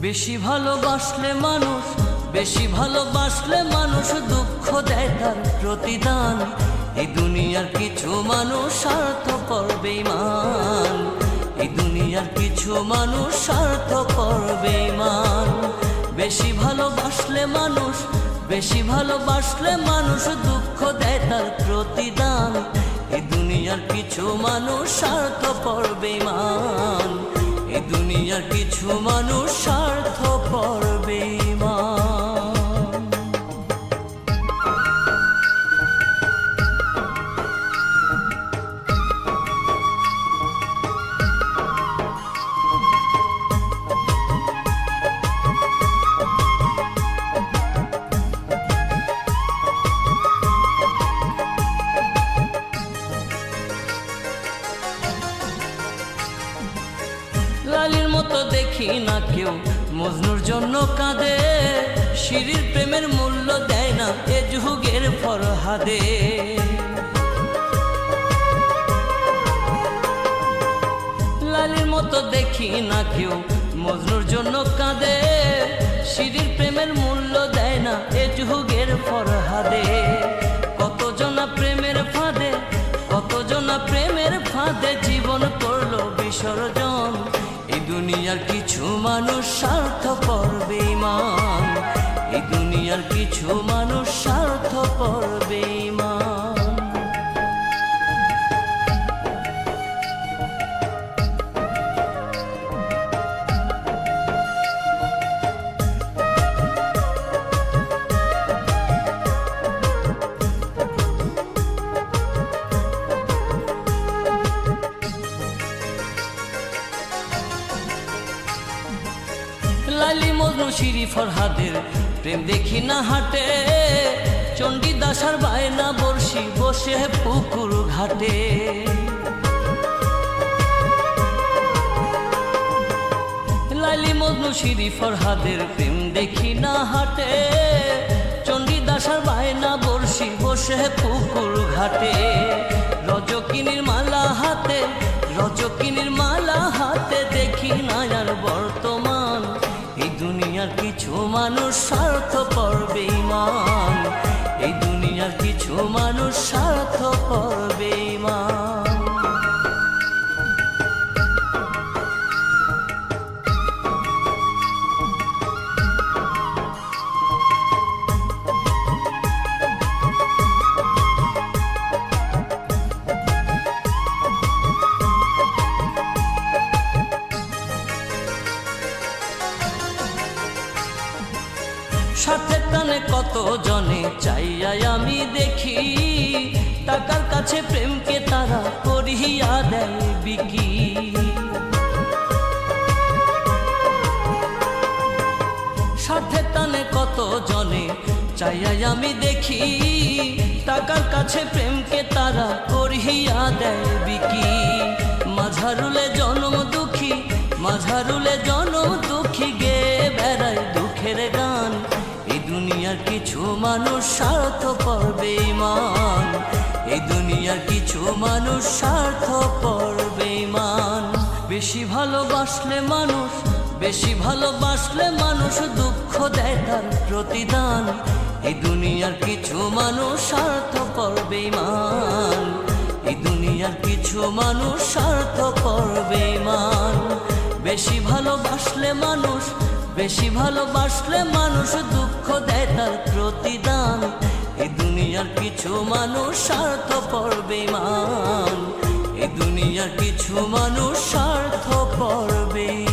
বেশি ভালোবাসলে মানুষ, বেশি ভালোবাসলে মানুষ দুঃখ দেয় তার প্রতিদান। এই দুনিয়ার কিছু মানুষ স্বার্থপর বেঈমান, এই দুনিয়ার কিছু মানুষ স্বার্থপর বেঈমান। বেশি ভালোবাসলে মানুষ, বেশি ভালোবাসলে মানুষ দুঃখ দেয় তার প্রতিদান। এই দুনিয়ার কিছু মানুষ স্বার্থপর বেঈমান, এই দুনিয়ার কিছু মানুষ স্বার্থপর বেঈমান। লালির মতো দেখি না কেউ মজনুর জন্য কাঁদে, শিরির প্রেমের মূল্য দেয় না এ যুগের ফরহাদে। লালির মতো দেখি না কেউ মজনুর জন্য কাঁদে, শিরির প্রেমের মূল্য দেয় না এ যুগের ফরহাদে। কতজনা প্রেমের ফাঁদে, কতজনা প্রেমের ফাঁদে জীবন করলো বিসর্জন। এই দুনিয়ার কিছু মানুষ স্বার্থপর বেঈমান, এই দুনিয়ার কিছু মানুষ স্বার্থপর বেঈমান। লালি মজনু শিরি ফরহাদের প্রেম দেখি না হাটে, চণ্ডীদাস আর বায়না বর্ষি বসে পুকুর ঘাটে। লালি মজনু শিরি ফরহাদের প্রেম দেখি না হাটে, চণ্ডীদাস আর বায়না বর্ষি বসে পুকুর ঘাটে। রজকিনীর মালা হাতে, রজকিনীর মালা হাতে দেখি না আর বর্তমান। এই দুনিয়ার কিছু মানুষ স্বার্থপর বেঈমান, এই দুনিয়ার কিছু মানুষ স্বার্থপর বেঈমান। স্বার্থের টানে কত জনে চাইয়াই আমি দেখি, টাকার কাছে প্রেমকে তারা করিয়া দেয় বিকি। স্বার্থের টানে কত জনে চাইয়াই আমি দেখি, টাকার কাছে প্রেমকে তারা করিয়া দেয় বিকি। মাঝারুলে জনম দুঃখী, মাঝারুলে জনম দুঃখী গে বেড়ায় দুঃখের গান। এই দুনিয়ার কিছু মানুষ স্বার্থপর বেঈমান, এই দুনিয়ার কিছু মানুষ স্বার্থপর বেঈমান। বেশি ভালোবাসলে মানুষ, বেশি ভালোবাসলে মানুষ দুঃখ দেয় তার প্রতিদান। এই দুনিয়ার কিছু মানুষ স্বার্থপর বেঈমান, এই দুনিয়ার কিছু মানুষ স্বার্থপর বেঈমান। বেশি ভালোবাসলে মানুষ, বেশি ভালোবাসলে মানুষ দুঃখ দেয় তার প্রতিদান। এই দুনিয়ার কিছু মানুষ স্বার্থপর বেঈমান, এই দুনিয়ার কিছু মানুষ স্বার্থপর বেঈমান।